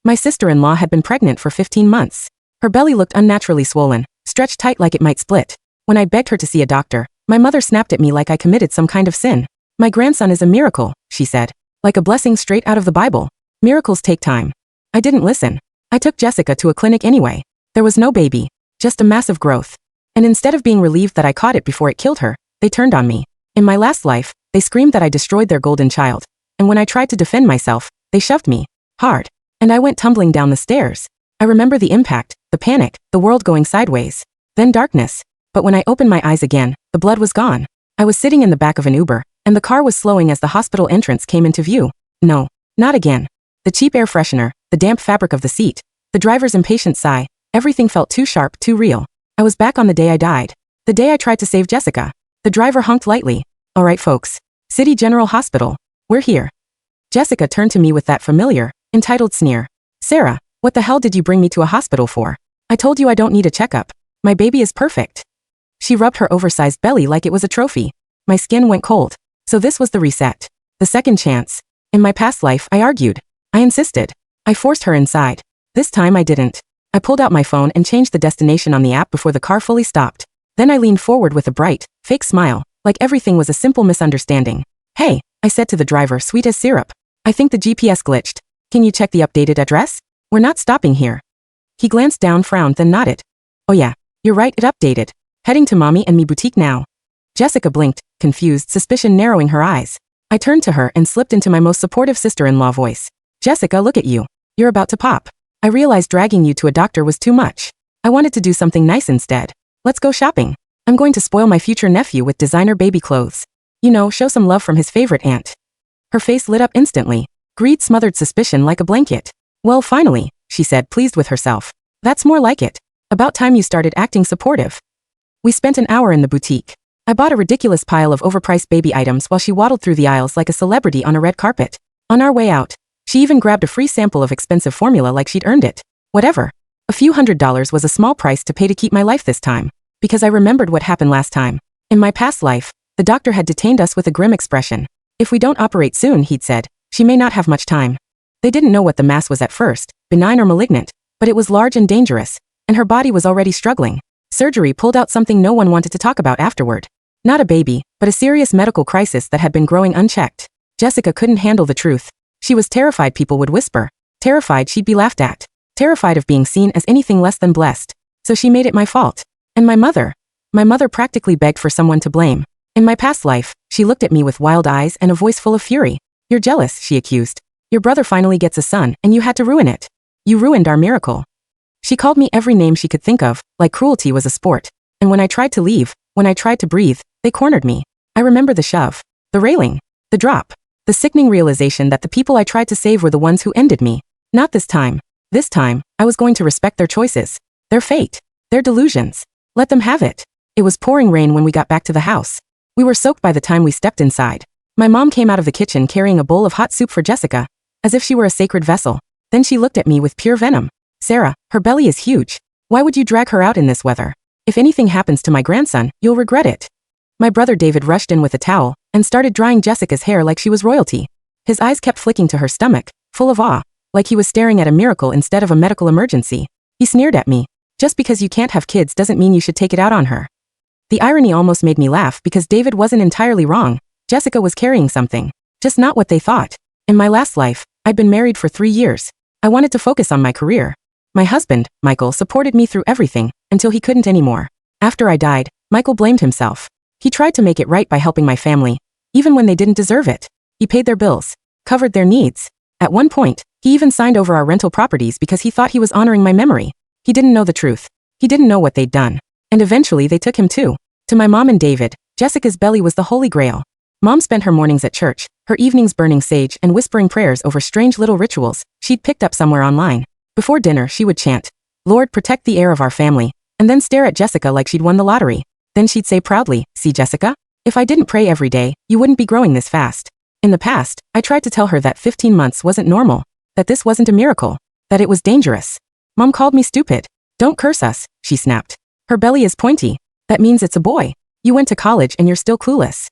My sister-in-law had been pregnant for 15 months. Her belly looked unnaturally swollen, stretched tight like it might split. When I begged her to see a doctor, my mother snapped at me like I committed some kind of sin. My grandson is a miracle, she said. Like a blessing straight out of the Bible. Miracles take time. I didn't listen. I took Jessica to a clinic anyway. There was no baby, just a massive growth. And instead of being relieved that I caught it before it killed her, they turned on me. In my last life, they screamed that I destroyed their golden child. And when I tried to defend myself, they shoved me. Hard. And I went tumbling down the stairs. I remember the impact, the panic, the world going sideways. Then darkness. But when I opened my eyes again, the blood was gone. I was sitting in the back of an Uber, and the car was slowing as the hospital entrance came into view. No, not again. The cheap air freshener, the damp fabric of the seat, the driver's impatient sigh, everything felt too sharp, too real. I was back on the day I died. The day I tried to save Jessica. The driver honked lightly. All right, folks. City General Hospital. We're here. Jessica turned to me with that familiar, entitled sneer. Sarah, what the hell did you bring me to a hospital for? I told you I don't need a checkup. My baby is perfect. She rubbed her oversized belly like it was a trophy. My skin went cold. So this was the reset. The second chance. In my past life, I argued. I insisted. I forced her inside. This time I didn't. I pulled out my phone and changed the destination on the app before the car fully stopped. Then I leaned forward with a bright, fake smile, like everything was a simple misunderstanding. Hey, I said to the driver, sweet as syrup. I think the GPS glitched. Can you check the updated address? We're not stopping here. He glanced down, frowned, then nodded. Oh yeah, you're right, it updated. Heading to Mommy and Me boutique now. Jessica blinked, confused, suspicion narrowing her eyes. I turned to her and slipped into my most supportive sister-in-law voice. Jessica, look at you. You're about to pop. I realized dragging you to a doctor was too much. I wanted to do something nice instead. Let's go shopping. I'm going to spoil my future nephew with designer baby clothes. You know, show some love from his favorite aunt. Her face lit up instantly. Greed smothered suspicion like a blanket. Well, finally, she said, pleased with herself. That's more like it. About time you started acting supportive. We spent an hour in the boutique. I bought a ridiculous pile of overpriced baby items while she waddled through the aisles like a celebrity on a red carpet. On our way out, she even grabbed a free sample of expensive formula like she'd earned it. Whatever. A few $100s was a small price to pay to keep my life this time. Because I remembered what happened last time. In my past life, the doctor had detained us with a grim expression. If we don't operate soon, he'd said, she may not have much time. They didn't know what the mass was at first, benign or malignant, but it was large and dangerous, and her body was already struggling. Surgery pulled out something no one wanted to talk about afterward. Not a baby, but a serious medical crisis that had been growing unchecked. Jessica couldn't handle the truth. She was terrified people would whisper. Terrified she'd be laughed at. Terrified of being seen as anything less than blessed. So she made it my fault. And my mother. My mother practically begged for someone to blame. In my past life, she looked at me with wild eyes and a voice full of fury. You're jealous, she accused. Your brother finally gets a son, and you had to ruin it. You ruined our miracle. She called me every name she could think of, like cruelty was a sport. And when I tried to leave, when I tried to breathe, they cornered me. I remember the shove. The railing. The drop. The sickening realization that the people I tried to save were the ones who ended me. Not this time. This time, I was going to respect their choices. Their fate. Their delusions. Let them have it. It was pouring rain when we got back to the house. We were soaked by the time we stepped inside. My mom came out of the kitchen carrying a bowl of hot soup for Jessica, as if she were a sacred vessel. Then she looked at me with pure venom. Sarah, her belly is huge. Why would you drag her out in this weather? If anything happens to my grandson, you'll regret it. My brother David rushed in with a towel and started drying Jessica's hair like she was royalty. His eyes kept flicking to her stomach, full of awe, like he was staring at a miracle instead of a medical emergency. He sneered at me. Just because you can't have kids doesn't mean you should take it out on her. The irony almost made me laugh because David wasn't entirely wrong. Jessica was carrying something. Just not what they thought. In my last life, I'd been married for 3 years. I wanted to focus on my career. My husband, Michael, supported me through everything, until he couldn't anymore. After I died, Michael blamed himself. He tried to make it right by helping my family, even when they didn't deserve it. He paid their bills, covered their needs. At one point, he even signed over our rental properties because he thought he was honoring my memory. He didn't know the truth. He didn't know what they'd done. And eventually they took him too. To my mom and David, Jessica's belly was the holy grail. Mom spent her mornings at church, her evenings burning sage and whispering prayers over strange little rituals she'd picked up somewhere online. Before dinner, she would chant, Lord, protect the heir of our family, and then stare at Jessica like she'd won the lottery. Then she'd say proudly, see Jessica? If I didn't pray every day, you wouldn't be growing this fast. In the past, I tried to tell her that 15 months wasn't normal, that this wasn't a miracle, that it was dangerous. Mom called me stupid. Don't curse us, she snapped. Her belly is pointy. That means it's a boy. You went to college and you're still clueless.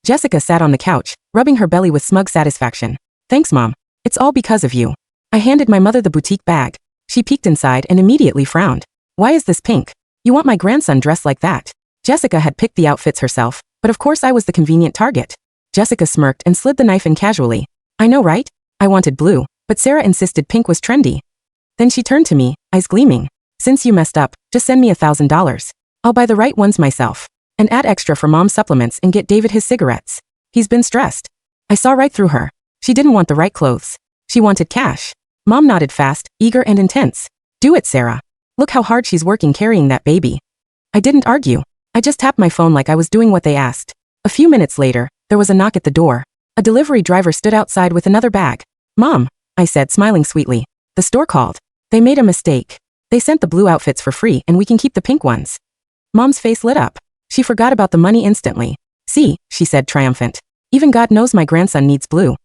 Jessica sat on the couch, rubbing her belly with smug satisfaction. Thanks, Mom. It's all because of you. I handed my mother the boutique bag. She peeked inside and immediately frowned. Why is this pink? You want my grandson dressed like that? Jessica had picked the outfits herself, but of course I was the convenient target. Jessica smirked and slid the knife in casually. I know, right? I wanted blue, but Sarah insisted pink was trendy. Then she turned to me, eyes gleaming. Since you messed up, just send me $1,000. I'll buy the right ones myself. And add extra for Mom's supplements and get David his cigarettes. He's been stressed. I saw right through her. She didn't want the right clothes. She wanted cash. Mom nodded fast, eager and intense. Do it, Sarah. Look how hard she's working carrying that baby. I didn't argue. I just tapped my phone like I was doing what they asked. A few minutes later, there was a knock at the door. A delivery driver stood outside with another bag. Mom, I said, smiling sweetly. The store called. They made a mistake. They sent the blue outfits for free and we can keep the pink ones. Mom's face lit up. She forgot about the money instantly. See, she said, triumphant. Even God knows my grandson needs blue.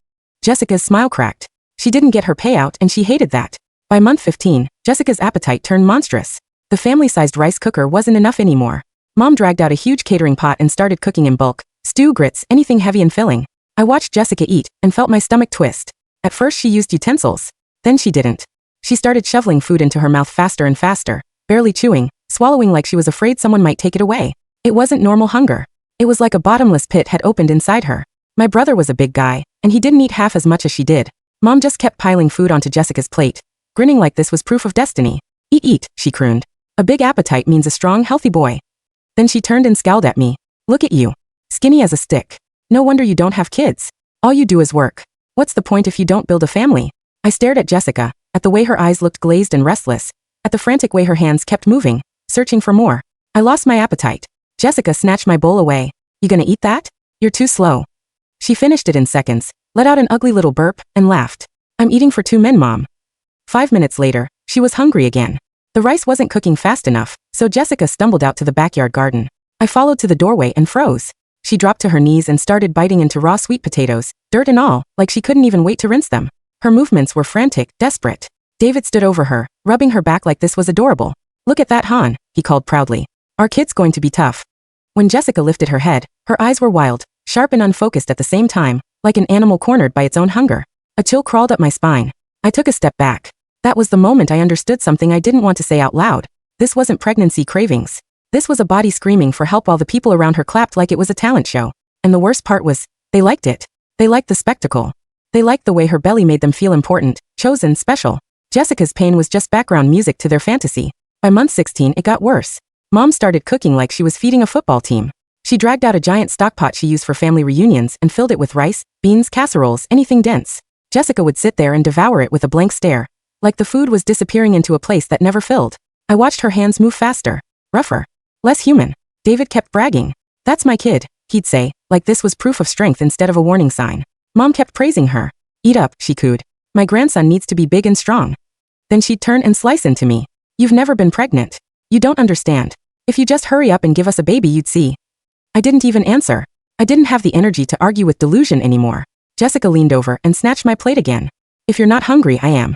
Jessica's smile cracked. She didn't get her payout and she hated that. By month 15, Jessica's appetite turned monstrous. The family-sized rice cooker wasn't enough anymore. Mom dragged out a huge catering pot and started cooking in bulk. Stew, grits, anything heavy and filling. I watched Jessica eat and felt my stomach twist. At first she used utensils. Then she didn't. She started shoveling food into her mouth faster and faster, barely chewing, swallowing like she was afraid someone might take it away. It wasn't normal hunger. It was like a bottomless pit had opened inside her. My brother was a big guy, and he didn't eat half as much as she did. Mom just kept piling food onto Jessica's plate, grinning like this was proof of destiny. Eat, eat, she crooned. A big appetite means a strong, healthy boy. Then she turned and scowled at me. Look at you. Skinny as a stick. No wonder you don't have kids. All you do is work. What's the point if you don't build a family? I stared at Jessica, at the way her eyes looked glazed and restless, at the frantic way her hands kept moving, searching for more. I lost my appetite. Jessica snatched my bowl away. You gonna eat that? You're too slow. She finished it in seconds, let out an ugly little burp, and laughed. I'm eating for 2 men, Mom. 5 minutes later, she was hungry again. The rice wasn't cooking fast enough, so Jessica stumbled out to the backyard garden. I followed to the doorway and froze. She dropped to her knees and started biting into raw sweet potatoes, dirt and all, like she couldn't even wait to rinse them. Her movements were frantic, desperate. David stood over her, rubbing her back like this was adorable. Look at that, Han, he called proudly. Our kid's going to be tough. When Jessica lifted her head, her eyes were wild, sharp and unfocused at the same time, like an animal cornered by its own hunger. A chill crawled up my spine. I took a step back. That was the moment I understood something I didn't want to say out loud. This wasn't pregnancy cravings. This was a body screaming for help while the people around her clapped like it was a talent show. And the worst part was, they liked it. They liked the spectacle. They liked the way her belly made them feel important, chosen, special. Jessica's pain was just background music to their fantasy. By month 16, it got worse. Mom started cooking like she was feeding a football team. She dragged out a giant stock pot she used for family reunions and filled it with rice, beans, casseroles, anything dense. Jessica would sit there and devour it with a blank stare, like the food was disappearing into a place that never filled. I watched her hands move faster, rougher, less human. David kept bragging. That's my kid, he'd say, like this was proof of strength instead of a warning sign. Mom kept praising her. Eat up, she cooed. My grandson needs to be big and strong. Then she'd turn and slice into me. You've never been pregnant. You don't understand. If you just hurry up and give us a baby, you'd see. I didn't even answer. I didn't have the energy to argue with delusion anymore. Jessica leaned over and snatched my plate again. If you're not hungry, I am.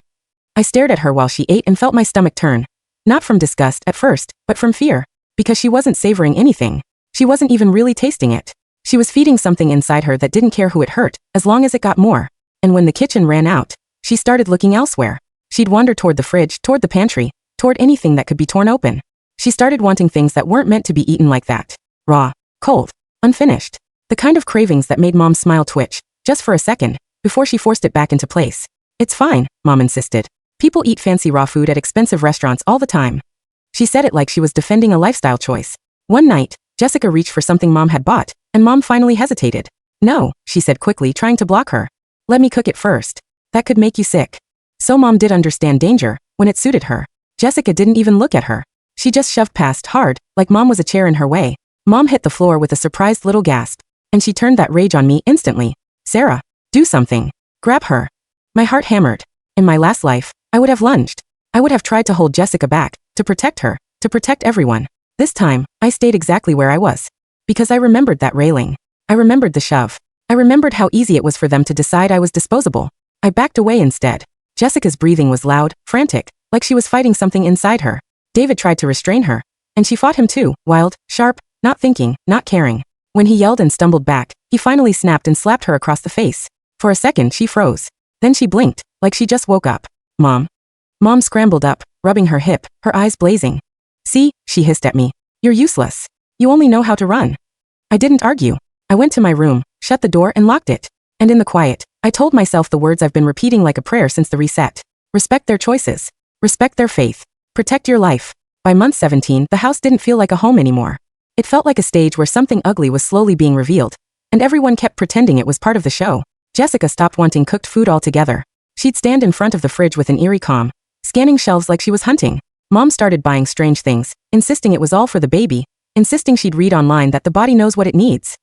I stared at her while she ate and felt my stomach turn. Not from disgust at first, but from fear. Because she wasn't savoring anything. She wasn't even really tasting it. She was feeding something inside her that didn't care who it hurt, as long as it got more. And when the kitchen ran out, she started looking elsewhere. She'd wander toward the fridge, toward the pantry, toward anything that could be torn open. She started wanting things that weren't meant to be eaten like that. Raw, cold, unfinished. The kind of cravings that made Mom's smile twitch, just for a second, before she forced it back into place. It's fine, Mom insisted. People eat fancy raw food at expensive restaurants all the time. She said it like she was defending a lifestyle choice. One night, Jessica reached for something Mom had bought, and Mom finally hesitated. No, she said quickly, trying to block her. Let me cook it first. That could make you sick. So Mom did understand danger, when it suited her. Jessica didn't even look at her. She just shoved past hard, like Mom was a chair in her way. Mom hit the floor with a surprised little gasp. And she turned that rage on me instantly. Sarah, do something. Grab her. My heart hammered. In my last life, I would have lunged. I would have tried to hold Jessica back, to protect her, to protect everyone. This time, I stayed exactly where I was. Because I remembered that railing. I remembered the shove. I remembered how easy it was for them to decide I was disposable. I backed away instead. Jessica's breathing was loud, frantic, like she was fighting something inside her. David tried to restrain her. And she fought him too, wild, sharp, not thinking, not caring. When he yelled and stumbled back, he finally snapped and slapped her across the face. For a second she froze. Then she blinked, like she just woke up. Mom. Mom scrambled up, rubbing her hip, her eyes blazing. See, she hissed at me. You're useless. You only know how to run. I didn't argue. I went to my room, shut the door and locked it. And in the quiet, I told myself the words I've been repeating like a prayer since the reset. Respect their choices. Respect their faith. Protect your life. By month 17, the house didn't feel like a home anymore. It felt like a stage where something ugly was slowly being revealed. And everyone kept pretending it was part of the show. Jessica stopped wanting cooked food altogether. She'd stand in front of the fridge with an eerie calm, scanning shelves like she was hunting. Mom started buying strange things, insisting it was all for the baby, insisting she'd read online that the body knows what it needs.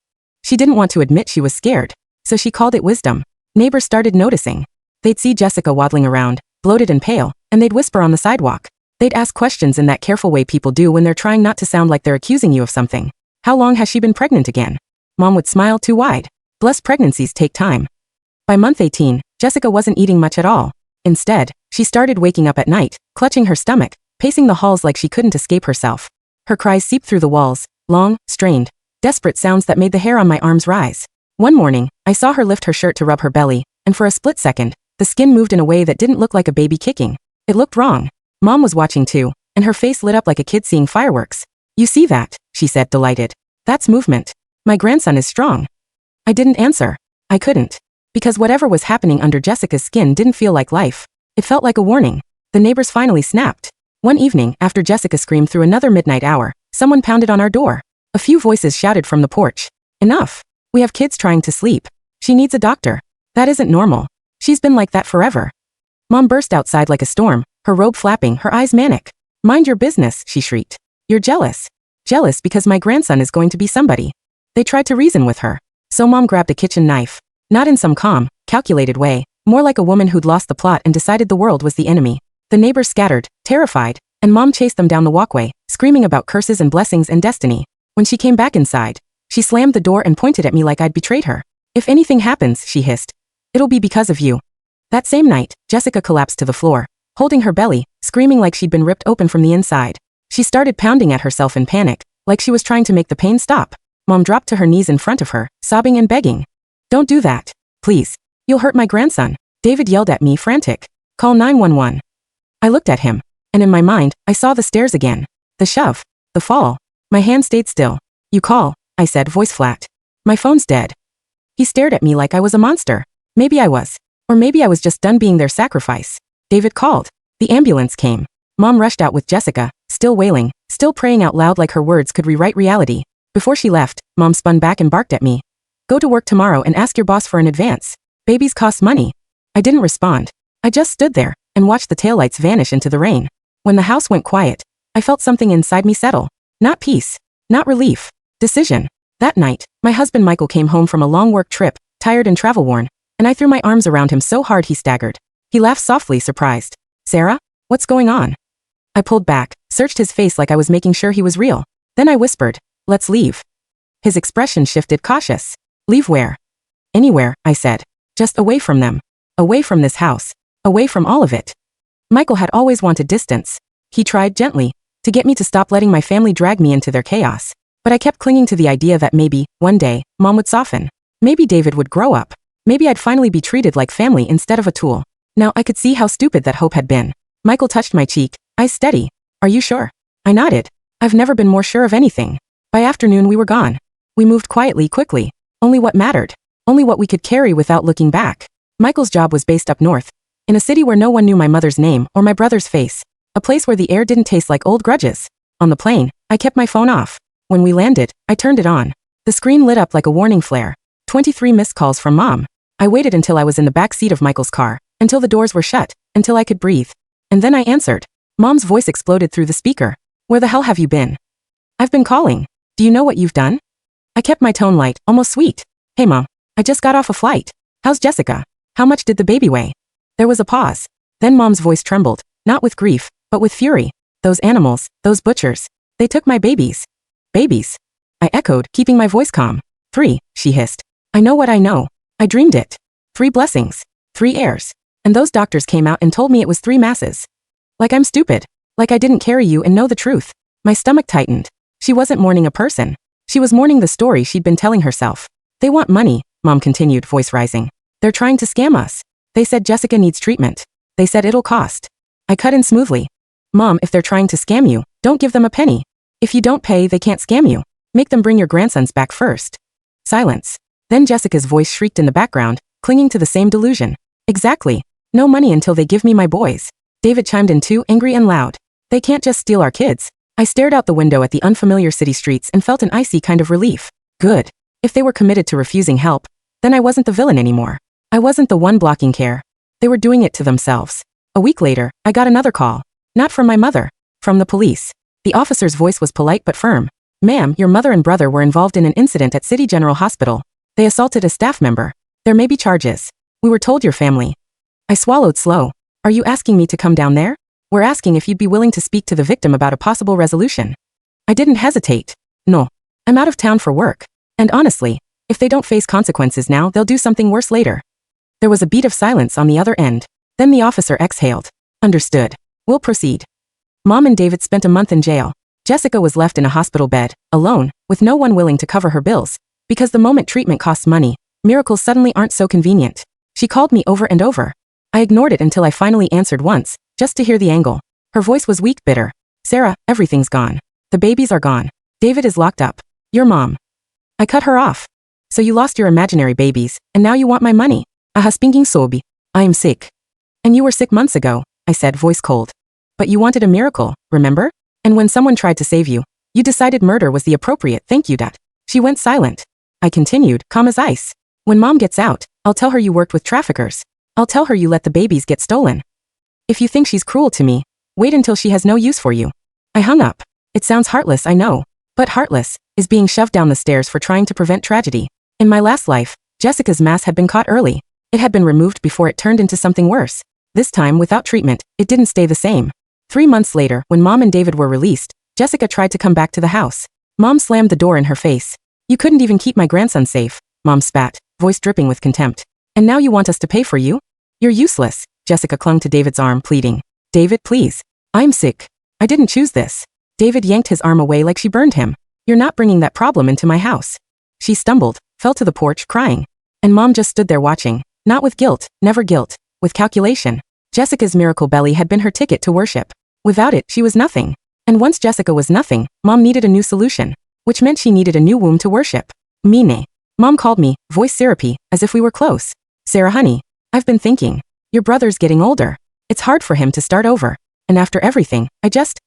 She didn't want to admit she was scared, so she called it wisdom. Neighbors started noticing. They'd see Jessica waddling around, bloated and pale, and they'd whisper on the sidewalk. They'd ask questions in that careful way people do when they're trying not to sound like they're accusing you of something. How long has she been pregnant again? Mom would smile too wide. Blessed pregnancies take time. By month 18, Jessica wasn't eating much at all. Instead, she started waking up at night, clutching her stomach, pacing the halls like she couldn't escape herself. Her cries seeped through the walls, long, strained, desperate sounds that made the hair on my arms rise. One morning, I saw her lift her shirt to rub her belly, and for a split second, the skin moved in a way that didn't look like a baby kicking. It looked wrong. Mom was watching too, and her face lit up like a kid seeing fireworks. You see that, she said, delighted. That's movement. My grandson is strong. I didn't answer. I couldn't. Because whatever was happening under Jessica's skin didn't feel like life. It felt like a warning. The neighbors finally snapped. One evening, after Jessica screamed through another midnight hour, someone pounded on our door. A few voices shouted from the porch. Enough. We have kids trying to sleep. She needs a doctor. That isn't normal. She's been like that forever. Mom burst outside like a storm, her robe flapping, her eyes manic. Mind your business, she shrieked. You're jealous. Jealous because my grandson is going to be somebody. They tried to reason with her. So Mom grabbed a kitchen knife. Not in some calm, calculated way, more like a woman who'd lost the plot and decided the world was the enemy. The neighbors scattered, terrified, and Mom chased them down the walkway, screaming about curses and blessings and destiny. When she came back inside, she slammed the door and pointed at me like I'd betrayed her. If anything happens, she hissed, it'll be because of you. That same night, Jessica collapsed to the floor, holding her belly, screaming like she'd been ripped open from the inside. She started pounding at herself in panic, like she was trying to make the pain stop. Mom dropped to her knees in front of her, sobbing and begging. Don't do that. Please. You'll hurt my grandson. David yelled at me, frantic. Call 911. I looked at him, and in my mind, I saw the stairs again. The shove. The fall. My hand stayed still. You call, I said, voice flat. My phone's dead. He stared at me like I was a monster. Maybe I was. Or maybe I was just done being their sacrifice. David called. The ambulance came. Mom rushed out with Jessica, still wailing, still praying out loud like her words could rewrite reality. Before she left, Mom spun back and barked at me. Go to work tomorrow and ask your boss for an advance. Babies cost money. I didn't respond. I just stood there and watched the taillights vanish into the rain. When the house went quiet, I felt something inside me settle. Not peace. Not relief. Decision. That night, my husband Michael came home from a long work trip, tired and travel-worn, and I threw my arms around him so hard he staggered. He laughed softly, surprised. Sarah? What's going on? I pulled back, searched his face like I was making sure he was real. Then I whispered, let's leave. His expression shifted, cautious. Leave where? Anywhere, I said. Just away from them. Away from this house. Away from all of it. Michael had always wanted distance. He tried gently to get me to stop letting my family drag me into their chaos. But I kept clinging to the idea that maybe, one day, Mom would soften. Maybe David would grow up. Maybe I'd finally be treated like family instead of a tool. Now I could see how stupid that hope had been. Michael touched my cheek, eyes steady. Are you sure? I nodded. I've never been more sure of anything. By afternoon we were gone. We moved quietly, quickly. Only what mattered. Only what we could carry without looking back. Michael's job was based up north. In a city where no one knew my mother's name or my brother's face. A place where the air didn't taste like old grudges. On the plane, I kept my phone off. When we landed, I turned it on. The screen lit up like a warning flare. 23 missed calls from Mom. I waited until I was in the back seat of Michael's car, until the doors were shut, until I could breathe. And then I answered. Mom's voice exploded through the speaker. Where the hell have you been? I've been calling. Do you know what you've done? I kept my tone light, almost sweet. Hey Mom, I just got off a flight. How's Jessica? How much did the baby weigh? There was a pause. Then Mom's voice trembled, not with grief, but with fury. Those animals, those butchers. They took my babies. Babies. I echoed, keeping my voice calm. 3, she hissed. I know what I know. I dreamed it. 3 blessings. 3 heirs. And those doctors came out and told me it was 3 masses. Like I'm stupid. Like I didn't carry you and know the truth. My stomach tightened. She wasn't mourning a person. She was mourning the story she'd been telling herself. They want money, Mom continued, voice rising. They're trying to scam us. They said Jessica needs treatment. They said it'll cost. I cut in smoothly. Mom, if they're trying to scam you, don't give them a penny. If you don't pay, they can't scam you. Make them bring your grandsons back first. Silence. Then Jessica's voice shrieked in the background, clinging to the same delusion. Exactly. No money until they give me my boys. David chimed in too, angry and loud. They can't just steal our kids. I stared out the window at the unfamiliar city streets and felt an icy kind of relief. Good. If they were committed to refusing help, then I wasn't the villain anymore. I wasn't the one blocking care. They were doing it to themselves. A week later, I got another call. Not from my mother. From the police. The officer's voice was polite but firm. Ma'am, your mother and brother were involved in an incident at City General Hospital. They assaulted a staff member. There may be charges. We were told your family. I swallowed slow. Are you asking me to come down there? We're asking if you'd be willing to speak to the victim about a possible resolution. I didn't hesitate. No. I'm out of town for work. And honestly, if they don't face consequences now, they'll do something worse later. There was a beat of silence on the other end. Then the officer exhaled. Understood. We'll proceed. Mom and David spent a month in jail. Jessica was left in a hospital bed, alone, with no one willing to cover her bills. Because the moment treatment costs money, miracles suddenly aren't so convenient. She called me over and over. I ignored it until I finally answered once, just to hear the angle. Her voice was weak, bitter. Sarah, everything's gone. The babies are gone. David is locked up. Your mom. I cut her off. So you lost your imaginary babies, and now you want my money. Aha spinking sobi. I am sick. And you were sick months ago, I said, voice cold. But you wanted a miracle, remember? And when someone tried to save you, you decided murder was the appropriate thank you. She went silent. I continued, calm as ice. When mom gets out, I'll tell her you worked with traffickers. I'll tell her you let the babies get stolen. If you think she's cruel to me, wait until she has no use for you. I hung up. It sounds heartless, I know. But heartless is being shoved down the stairs for trying to prevent tragedy. In my last life, Jessica's mass had been caught early. It had been removed before it turned into something worse. This time, without treatment, it didn't stay the same. 3 months later, when Mom and David were released, Jessica tried to come back to the house. Mom slammed the door in her face. You couldn't even keep my grandson safe, Mom spat, voice dripping with contempt. And now you want us to pay for you? You're useless. Jessica clung to David's arm, pleading. David, please. I'm sick. I didn't choose this. David yanked his arm away like she burned him. You're not bringing that problem into my house. She stumbled, fell to the porch, crying. And Mom just stood there watching. Not with guilt, never guilt, with calculation. Jessica's miracle belly had been her ticket to worship. Without it, she was nothing. And once Jessica was nothing, Mom needed a new solution. Which meant she needed a new womb to worship. Mine. Mom called me, voice syrupy, as if we were close. Sarah honey, I've been thinking. Your brother's getting older. It's hard for him to start over. And after everything, I just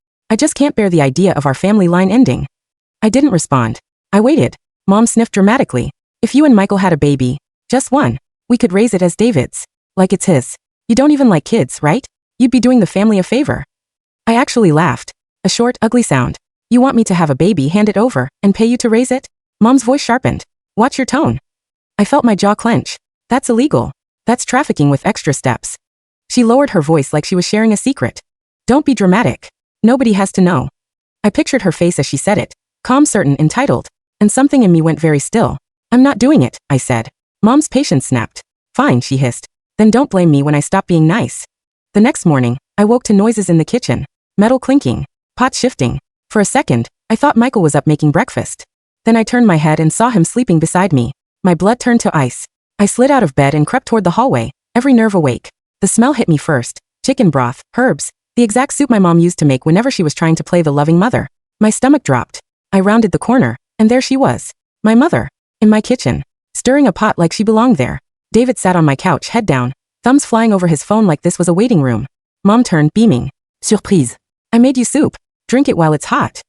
can't bear the idea of our family line ending. I didn't respond. I waited. Mom sniffed dramatically. If you and Michael had a baby, just one, we could raise it as David's. Like it's his. You don't even like kids, right? You'd be doing the family a favor. I actually laughed. A short, ugly sound. You want me to have a baby, hand it over, and pay you to raise it? Mom's voice sharpened. Watch your tone. I felt my jaw clench. That's illegal. That's trafficking with extra steps. She lowered her voice like she was sharing a secret. Don't be dramatic. Nobody has to know. I pictured her face as she said it. Calm, certain, entitled. And something in me went very still. I'm not doing it, I said. Mom's patience snapped. Fine, she hissed. Then don't blame me when I stop being nice. The next morning, I woke to noises in the kitchen. Metal clinking. Pots shifting. For a second, I thought Michael was up making breakfast. Then I turned my head and saw him sleeping beside me. My blood turned to ice. I slid out of bed and crept toward the hallway, every nerve awake. The smell hit me first. Chicken broth, herbs, the exact soup my mom used to make whenever she was trying to play the loving mother. My stomach dropped. I rounded the corner, and there she was. My mother. In my kitchen. Stirring a pot like she belonged there. David sat on my couch, head down, thumbs flying over his phone like this was a waiting room. Mom turned, beaming. Surprise. I made you soup. Drink it while it's hot.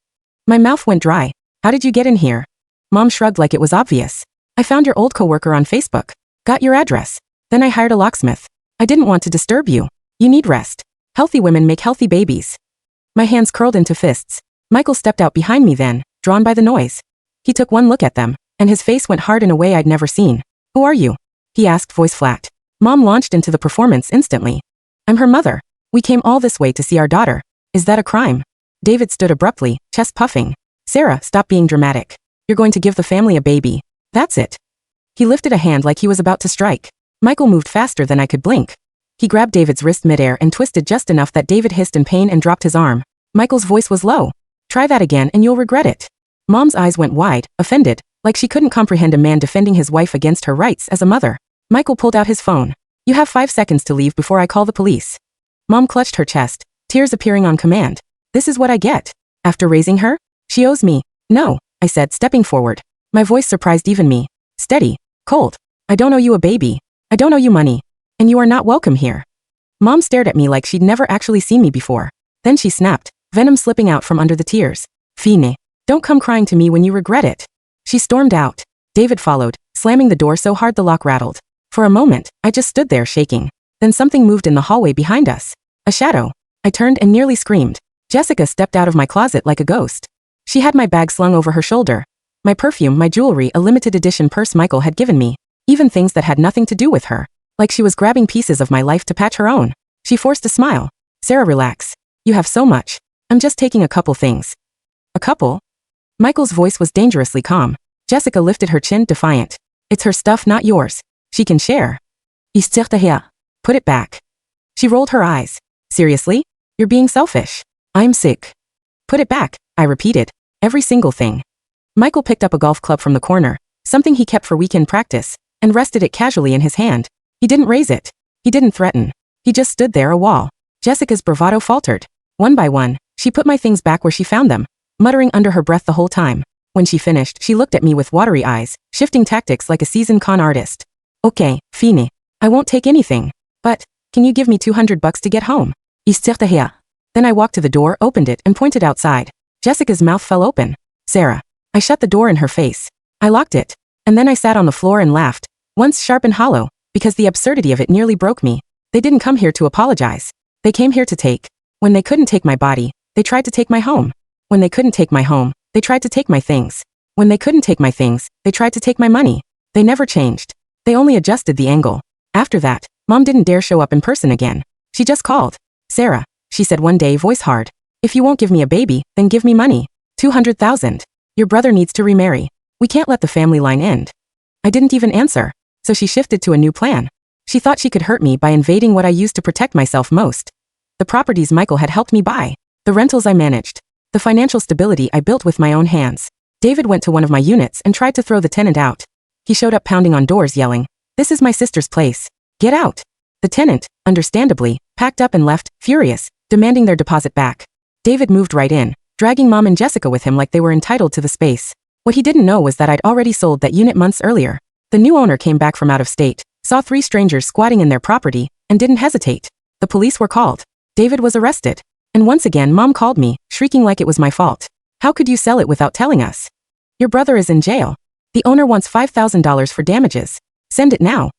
My mouth went dry. How did you get in here? Mom shrugged like it was obvious. I found your old coworker on Facebook. Got your address. Then I hired a locksmith. I didn't want to disturb you. You need rest. Healthy women make healthy babies. My hands curled into fists. Michael stepped out behind me then, drawn by the noise. He took one look at them, and his face went hard in a way I'd never seen. Who are you? He asked, voice flat. Mom launched into the performance instantly. I'm her mother. We came all this way to see our daughter. Is that a crime? David stood abruptly, chest puffing. Sarah, stop being dramatic. You're going to give the family a baby. That's it. He lifted a hand like he was about to strike. Michael moved faster than I could blink. He grabbed David's wrist midair and twisted just enough that David hissed in pain and dropped his arm. Michael's voice was low. Try that again and you'll regret it. Mom's eyes went wide, offended, like she couldn't comprehend a man defending his wife against her rights as a mother. Michael pulled out his phone. You have 5 seconds to leave before I call the police. Mom clutched her chest, tears appearing on command. This is what I get. After raising her? She owes me. No, I said, stepping forward. My voice surprised even me. Steady. Cold. I don't owe you a baby. I don't owe you money. And you are not welcome here. Mom stared at me like she'd never actually seen me before. Then she snapped, venom slipping out from under the tears. Fine. Don't come crying to me when you regret it. She stormed out. David followed, slamming the door so hard the lock rattled. For a moment, I just stood there shaking. Then something moved in the hallway behind us. A shadow. I turned and nearly screamed. Jessica stepped out of my closet like a ghost. She had my bag slung over her shoulder. My perfume, my jewelry, a limited edition purse Michael had given me. Even things that had nothing to do with her. Like she was grabbing pieces of my life to patch her own. She forced a smile. Sarah, relax. You have so much. I'm just taking a couple things. A couple? Michael's voice was dangerously calm. Jessica lifted her chin, defiant. It's her stuff, not yours. She can share. Ich zirte her. Put it back. She rolled her eyes. Seriously? You're being selfish. I'm sick. Put it back, I repeated. Every single thing. Michael picked up a golf club from the corner, something he kept for weekend practice, and rested it casually in his hand. He didn't raise it. He didn't threaten. He just stood there, a wall. Jessica's bravado faltered. One by one, she put my things back where she found them, muttering under her breath the whole time. When she finished, she looked at me with watery eyes, shifting tactics like a seasoned con artist. Okay, fine. I won't take anything. But, can you give me $200 to get home? Ich zirte her. Then I walked to the door, opened it, and pointed outside. Jessica's mouth fell open. Sarah. I shut the door in her face. I locked it. And then I sat on the floor and laughed, once sharp and hollow, because the absurdity of it nearly broke me. They didn't come here to apologize. They came here to take. When they couldn't take my body, they tried to take my home. When they couldn't take my home, they tried to take my things. When they couldn't take my things, they tried to take my money. They never changed. They only adjusted the angle. After that, Mom didn't dare show up in person again. She just called. Sarah, she said one day, voice hard. If you won't give me a baby, then give me money. 200,000. Your brother needs to remarry. We can't let the family line end. I didn't even answer. So she shifted to a new plan. She thought she could hurt me by invading what I used to protect myself most. The properties Michael had helped me buy. The rentals I managed. The financial stability I built with my own hands. David went to one of my units and tried to throw the tenant out. He showed up pounding on doors yelling, "This is my sister's place. Get out." The tenant, understandably, packed up and left, furious, demanding their deposit back. David moved right in, dragging Mom and Jessica with him like they were entitled to the space. What he didn't know was that I'd already sold that unit months earlier. The new owner came back from out of state, saw 3 strangers squatting in their property, and didn't hesitate. The police were called. David was arrested. And once again Mom called me, shrieking like it was my fault. How could you sell it without telling us? Your brother is in jail. The owner wants $5,000 for damages. Send it now.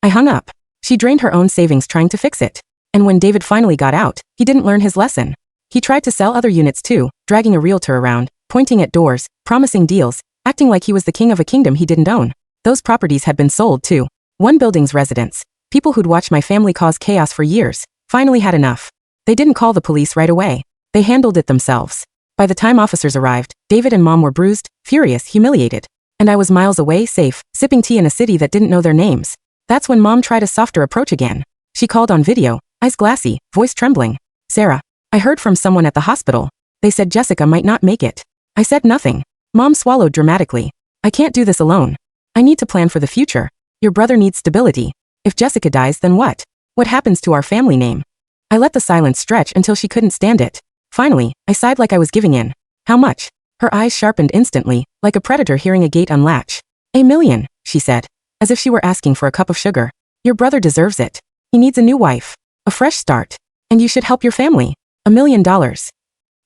I hung up. She drained her own savings trying to fix it. And when David finally got out, he didn't learn his lesson. He tried to sell other units too, dragging a realtor around, pointing at doors, promising deals, acting like he was the king of a kingdom he didn't own. Those properties had been sold too. One building's residents, people who'd watched my family cause chaos for years, finally had enough. They didn't call the police right away. They handled it themselves. By the time officers arrived, David and Mom were bruised, furious, humiliated. And I was miles away, safe, sipping tea in a city that didn't know their names. That's when Mom tried a softer approach again. She called on video, eyes glassy, voice trembling. Sarah, I heard from someone at the hospital. They said Jessica might not make it. I said nothing. Mom swallowed dramatically. I can't do this alone. I need to plan for the future. Your brother needs stability. If Jessica dies, then what? What happens to our family name? I let the silence stretch until she couldn't stand it. Finally, I sighed like I was giving in. How much? Her eyes sharpened instantly, like a predator hearing a gate unlatch. $1 million, she said, as if she were asking for a cup of sugar. Your brother deserves it. He needs a new wife. A fresh start. And you should help your family. $1 million.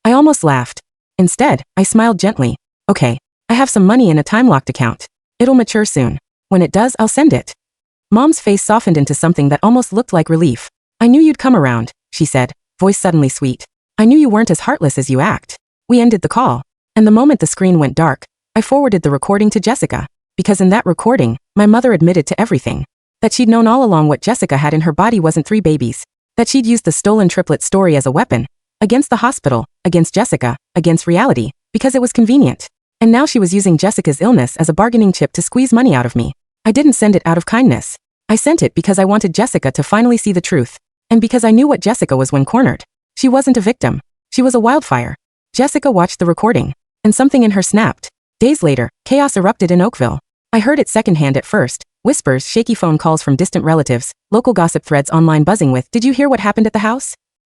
I almost laughed. Instead, I smiled gently. Okay, I have some money in a time-locked account. It'll mature soon. When it does, I'll send it. Mom's face softened into something that almost looked like relief. I knew you'd come around, she said, voice suddenly sweet. I knew you weren't as heartless as you act. We ended the call. And the moment the screen went dark, I forwarded the recording to Jessica. Because in that recording, my mother admitted to everything. That she'd known all along what Jessica had in her body wasn't 3 babies. That she'd used the stolen triplet story as a weapon. Against the hospital, against Jessica, against reality, because it was convenient. And now she was using Jessica's illness as a bargaining chip to squeeze money out of me. I didn't send it out of kindness. I sent it because I wanted Jessica to finally see the truth. And because I knew what Jessica was when cornered. She wasn't a victim. She was a wildfire. Jessica watched the recording. And something in her snapped. Days later, chaos erupted in Oakville. I heard it secondhand at first. Whispers, shaky phone calls from distant relatives, local gossip threads online buzzing with, "Did you hear what happened at the house?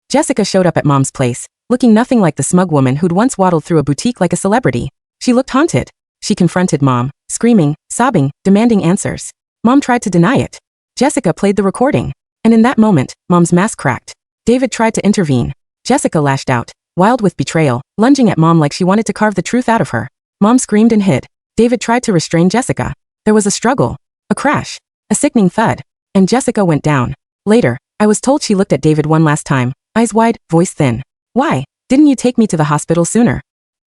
Jessica showed up at Mom's place, looking nothing like the smug woman who'd once waddled through a boutique like a celebrity. She looked haunted. She confronted Mom, screaming, sobbing, demanding answers. Mom tried to deny it. Jessica played the recording. And in that moment, Mom's mask cracked. David tried to intervene. Jessica lashed out, wild with betrayal, lunging at Mom like she wanted to carve the truth out of her. Mom screamed and hid. David tried to restrain Jessica. There was a struggle, a crash, a sickening thud, and Jessica went down. Later, I was told she looked at David one last time, eyes wide, voice thin. Why didn't you take me to the hospital sooner?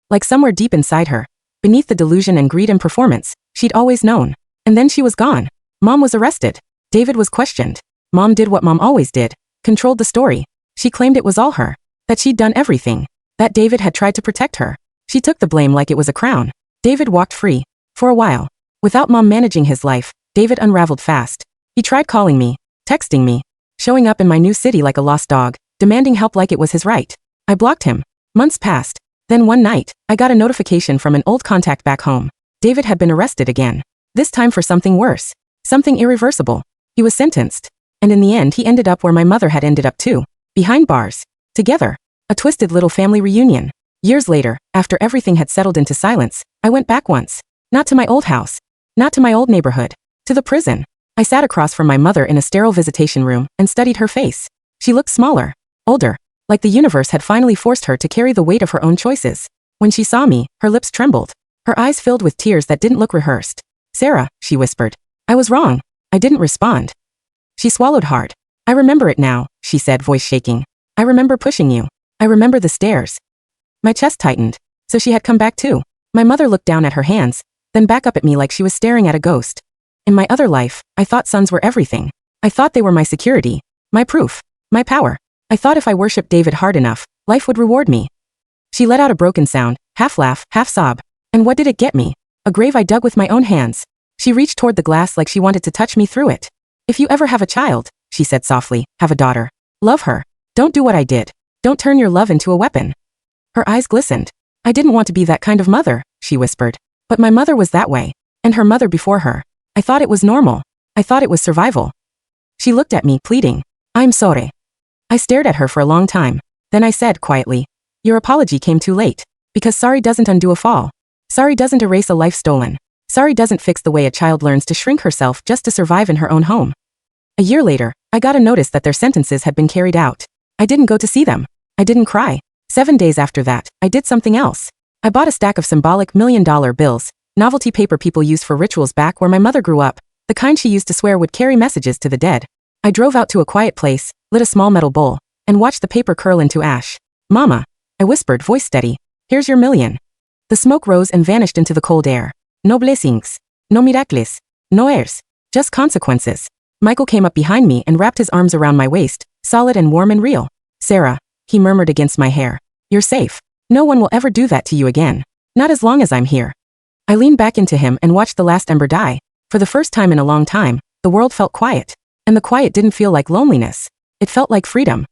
Like somewhere deep inside her, beneath the delusion and greed and performance, she'd always known. And then she was gone. Mom was arrested. David was questioned. Mom did what Mom always did, controlled the story. She claimed it was all her, that she'd done everything, that David had tried to protect her. She took the blame like it was a crown. David walked free. For a while. Without Mom managing his life, David unraveled fast. He tried calling me, texting me, showing up in my new city like a lost dog, demanding help like it was his right. I blocked him. Months passed. Then one night, I got a notification from an old contact back home. David had been arrested again. This time for something worse. Something irreversible. He was sentenced. And in the end he ended up where my mother had ended up too. Behind bars. Together. A twisted little family reunion. Years later, after everything had settled into silence, I went back once. Not to my old house. Not to my old neighborhood. To the prison. I sat across from my mother in a sterile visitation room and studied her face. She looked smaller. Older. Like the universe had finally forced her to carry the weight of her own choices. When she saw me, her lips trembled. Her eyes filled with tears that didn't look rehearsed. Sarah, she whispered. I was wrong. I didn't respond. She swallowed hard. I remember it now, she said, voice shaking. I remember pushing you. I remember the stairs. My chest tightened. So she had come back too. My mother looked down at her hands, then back up at me like she was staring at a ghost. In my other life, I thought sons were everything. I thought they were my security, my proof, my power. I thought if I worshipped David hard enough, life would reward me. She let out a broken sound, half laugh, half sob. And what did it get me? A grave I dug with my own hands. She reached toward the glass like she wanted to touch me through it. If you ever have a child, she said softly, have a daughter. Love her. Don't do what I did. Don't turn your love into a weapon. Her eyes glistened. I didn't want to be that kind of mother, she whispered. But my mother was that way. And her mother before her. I thought it was normal. I thought it was survival. She looked at me, pleading. I'm sorry. I stared at her for a long time. Then I said quietly, your apology came too late. Because sorry doesn't undo a fall. Sorry doesn't erase a life stolen. Sorry doesn't fix the way a child learns to shrink herself just to survive in her own home. A year later, I got a notice that their sentences had been carried out. I didn't go to see them. I didn't cry. 7 days after that, I did something else. I bought a stack of symbolic $1,000,000 bills, novelty paper people used for rituals back where my mother grew up, the kind she used to swear would carry messages to the dead. I drove out to a quiet place, lit a small metal bowl, and watched the paper curl into ash. Mama, I whispered, voice steady, here's your $1,000,000. The smoke rose and vanished into the cold air. No blessings. No miracles. No heirs. Just consequences. Michael came up behind me and wrapped his arms around my waist, solid and warm and real. Sarah, he murmured against my hair. You're safe. No one will ever do that to you again. Not as long as I'm here. I leaned back into him and watched the last ember die. For the first time in a long time, the world felt quiet. And the quiet didn't feel like loneliness. It felt like freedom.